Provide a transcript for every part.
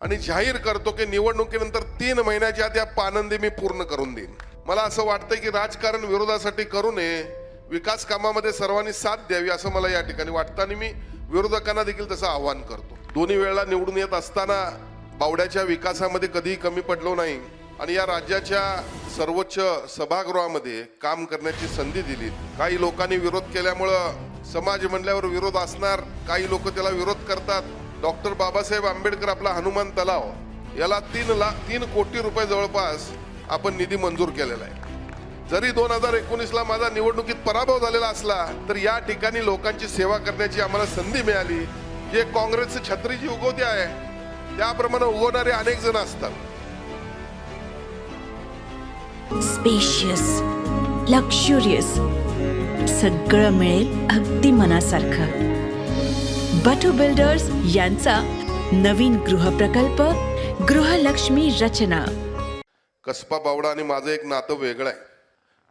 आणि जाहीर करतो की निवडणुकीनंतर 3 महिन्याच्या आत या पानंदी मी पूर्ण करून देईन। मला असं वाटतं की राजकारण विरोधासाठी करू नये, विकास कामामध्ये सर्वांनी साथ द्यावी असं मला या ठिकाणी वाटतं आणि मी विरोधकांना देखील तसं आवाहन करतो। दोन्ही वेळेला निवडून येत असताना बावड्याच्या विकासामध्ये कधीही कमी पडलो नाही आणि या राज्याच्या सर्वोच्च सभागृहामध्ये काम करण्याची संधी दिली। काही लोकांनी विरोध केल्यामुळं समाज म्हणल्यावर विरोध असणार, काही लोक त्याला विरोध करतात। डॉक्टर बाबासाहेब आंबेडकर आपला हनुमान तलाव याला 3 कोटी रुपये जवळपास आपण निधी मंजूर केलेला आहे। जरी 2019 ला माझा निवडणुकीत पराभव झालेला असला तर या ठिकाणी लोकांची सेवा करण्याची आम्हाला संधी मिळाली। जे काँग्रेसची छत्री जी उगवते आहे त्याप्रमाणे उगवणारे अनेक जण असतात। स्पेशियस, लक्झुरियस, सगळं मिळेल अगदी मनासारखं। बटू बिल्डर्स यांचा नवीन गृहप्रकल्प गृहलक्ष्मी रचना। कसबा बावडा आणि माझं एक नातं वेगळं आहे।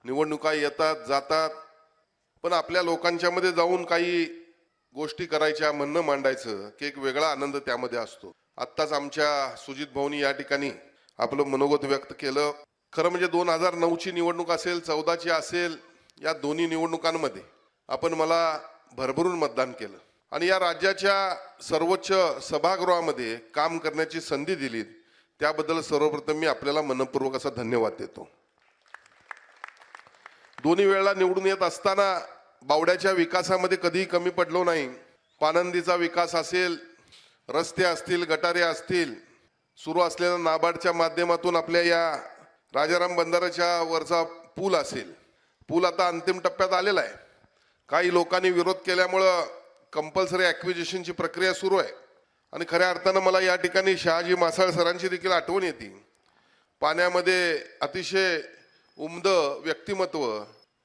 निवडणुका येतात जातात, पण आपल्या लोकांच्या मध्ये जाऊन काही गोष्टी करायच्या, म्हणणं मांडायचं की एक वेगळा आनंद त्यामध्ये असतो। आत्ताच आमच्या सुजित भाऊनी या ठिकाणी आपलं मनोगत व्यक्त केलं। खरं म्हणजे 2009 ची निवडणूक असेल, 14 ची असेल, या दोन्ही निवडणुकांमध्ये आपण मला भरभरून मतदान केलं आणि या राज्याच्या सर्वोच्च सभागृहामध्ये काम करण्याची संधी दिली। त्याबद्दल सर्वप्रथम मी आपल्याला मनपूर्वक असा धन्यवाद देतो। दोन्ही वेळेला निवडून येत असताना बावड्याच्या विकासामध्ये कधीही कमी पडलो नाही। पानंदीचा विकास असेल, रस्ते असतील, गटारे असतील, सुरू असलेल्या नाबार्डच्या माध्यमातून आपल्या या राजाराम बंधाऱ्याच्या वरचा पूल असेल, पूल आता अंतिम टप्प्यात आलेला आहे। काही लोकांनी विरोध केल्यामुळं कंपल्सरी ॲक्विजिशनची प्रक्रिया सुरू आहे आणि खऱ्या अर्थानं मला या ठिकाणी शहाजी मासाळ सरांची देखील आठवण येते। पाण्यामध्ये अतिशय उमद व्यक्तिमत्व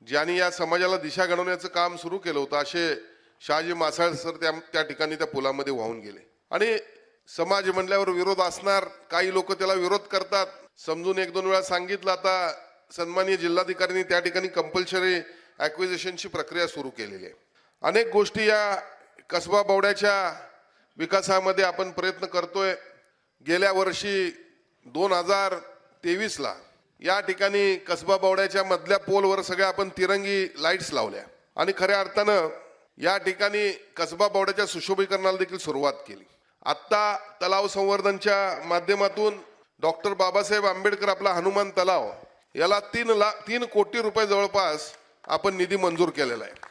ज्यांनी या समाजाला दिशा घडवण्याचं काम सुरू केलं होतं, असे शहाजी मासाळ सर त्या ठिकाणी त्या पुलामध्ये वाहून गेले। आणि समाज म्हणल्यावर विरोध असणार, काही लोक त्याला विरोध करतात। समजून 1-2 वेळा सांगितलं। आता सन्माननीय जिल्हाधिकाऱ्यांनी त्या ठिकाणी कंपल्सरी ॲक्विजिशनची प्रक्रिया सुरू केलेली आहे। अनेक गोष्टी या कसबा बावड्याच्या विकासामध्ये आपण प्रयत्न करतोय। गेल्या वर्षी 2023 ला या ठिकाणी कसबा बावड्याच्या मधल्या पोलवर सगळ्या आपण तिरंगी लाईट्स लावल्या आणि खऱ्या अर्थानं या ठिकाणी कसबा बावड्याच्या सुशोभीकरणाला देखील सुरुवात केली। आता तलाव संवर्धनच्या माध्यमातून डॉक्टर बाबासाहेब आंबेडकर आपला हनुमान तलाव याला 3 कोटी रुपये जवळपास आपण निधी मंजूर केलेला आहे।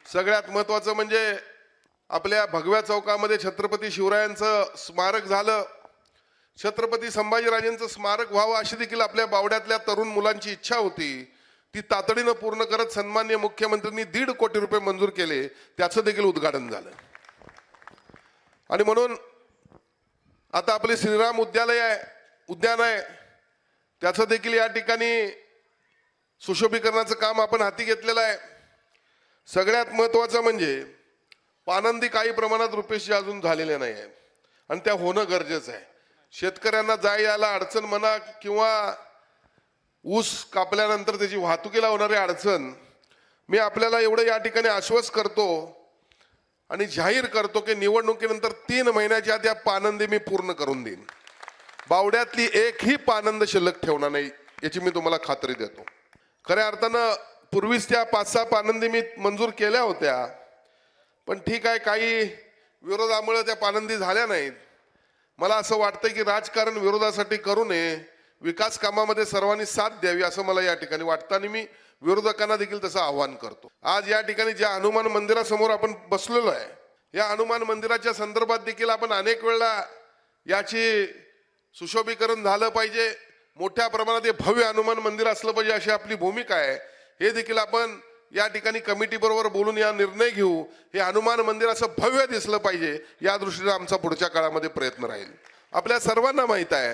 सगळ्यात महत्त्वाचं म्हणजे आपल्या भगव्या चौकामध्ये छत्रपती शिवरायांचं स्मारक झालं, छत्रपती संभाजीराजांचं स्मारक व्हावं अशी देखील आपल्या बावड्यातल्या तरुण मुलांची इच्छा होती। ती तातडीनं पूर्ण करत सन्माननीय मुख्यमंत्र्यांनी 1.5 कोटी रुपये मंजूर केले, त्याचं देखील उद्घाटन झालं। आणि म्हणून आता आपले श्रीराम उद्यान आहे, त्याचं देखील या ठिकाणी सुशोभीकरणाचं काम आपण हाती घेतलेलं आहे। सगळ्यात महत्त्वाचं म्हणजे पानंदी काही प्रमाणात रुपेशी अजून झालेले नाही आहे आणि त्या होणं गरजेचं आहे। शेतकऱ्यांना यायला अडचण म्हणा किंवा ऊस कापल्यानंतर त्याची वाहतुकीला होणारी अडचण, मी आपल्याला एवढं या ठिकाणी आश्वस्त करतो आणि जाहीर करतो की निवडणुकीनंतर 3 महिन्याच्या आत या पानंदी मी पूर्ण करून देईन। बावड्यातली एकही पानंद शिल्लक ठेवणार नाही याची मी तुम्हाला खात्री देतो। खऱ्या अर्थानं पूर्वीच त्या 5-6 पानंदी मी मंजूर केल्या होत्या, पण ठीक आहे, काही विरोधामुळे त्या पानंदी झाल्या नाहीत। मला असं वाटतं की राजकारण विरोधासाठी करू नये, विकास कामामध्ये सर्वांनी साथ द्यावी असं मला या ठिकाणी वाटतं आणि मी विरोधकांना देखील तसं आवाहन करतो। आज या ठिकाणी ज्या हनुमान मंदिरासमोर आपण बसलेलो आहे, या हनुमान मंदिराच्या संदर्भात देखील आपण अनेक वेळा याची सुशोभीकरण झालं पाहिजे, मोठ्या प्रमाणात हे भव्य हनुमान मंदिर असलं पाहिजे अशी आपली भूमिका आहे। हे देखील आपण या ठिकाणी कमिटी बरोबर बोलून या निर्णय घेऊ। हे हनुमान मंदिर असं भव्य दिसलं पाहिजे, या दृष्टीने आमचा पुढच्या काळामध्ये प्रयत्न राहील। आपल्या सर्वांना माहित आहे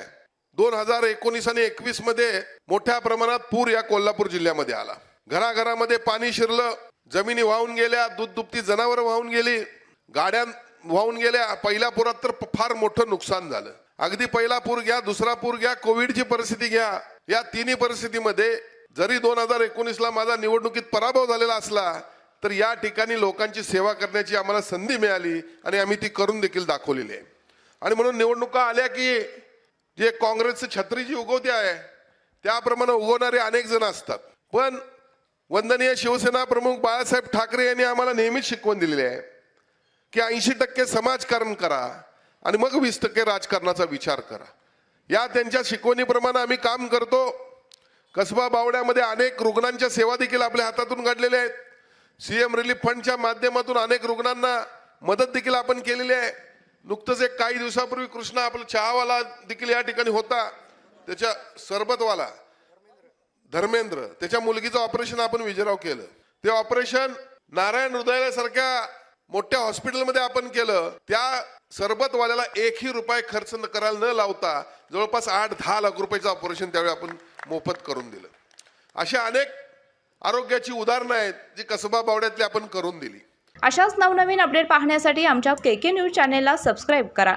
2019 आणि 21 मध्ये मोठ्या प्रमाणात पूर या कोल्हापूर जिल्ह्यामध्ये आला। घराघरामध्ये पाणी शिरलं, जमिनी वाहून गेल्या, दूध दुभती जनावरं वाहून गेली, गाड्या वाहून गेल्या। पहिल्या पुरात तर फार मोठं नुकसान झालं। अगदी पहिला पूर घ्या, दुसरा पूर घ्या, कोविडची परिस्थिती घ्या, या तिन्ही परिस्थितीमध्ये जरी 2019 ला माझा निवडणुकीत पराभव झालेला असला तर या ठिकाणी लोकांची सेवा करण्याची आम्हाला संधी मिळाली आणि आम्ही ती करून देखील दाखवलेली आहे। आणि म्हणून निवडणुका आल्या की जे काँग्रेसचं छत्री जी उगवते आहे त्याप्रमाणे उगवणारे अनेक जण असतात. पण वंदनीय शिवसेना प्रमुख बाळासाहेब ठाकरे यांनी आम्हाला नेहमीच शिकवण दिलेली आहे की 80% समाजकारण करा आणि मग 20% राजकारणाचा विचार करा. या त्यांच्या शिकवणीप्रमाणे आम्ही काम करतो. कसबा बावड्यामध्ये अनेक रुग्णांच्या सेवा देखील आपल्या हातातून घडलेल्या आहेत. सीएम रिलीफ फंडच्या माध्यमातून अनेक रुग्णांना मदत देखील आपण केलेली आहे. नुकतंच एक काही दिवसापूर्वी कृष्णा आपला चहावाला देखील या ठिकाणी होता, त्याच्या सरबतवाला धर्मेंद्र, त्याच्या मुलगीचं ऑपरेशन आपण विजयराव केलं. ते ऑपरेशन नारायण हृदयालयासारख्या मोठ्या हॉस्पिटलमध्ये आपण केलं. त्या सरबतवाल्याला एकही रुपये खर्च करायला न लावता जवळपास 8-10 लाख रुपयाचं ऑपरेशन त्यावेळी आपण मोफत करून दिलं. अशा अनेक आरोग्याची उदाहरणं आहेत जी कसबा बावड्यातली आपण करून दिली. अशाच नवनवीन अपडेट पाहण्यासाठी आमच्या KK न्यूज चॅनेलला सबस्क्राईब करा.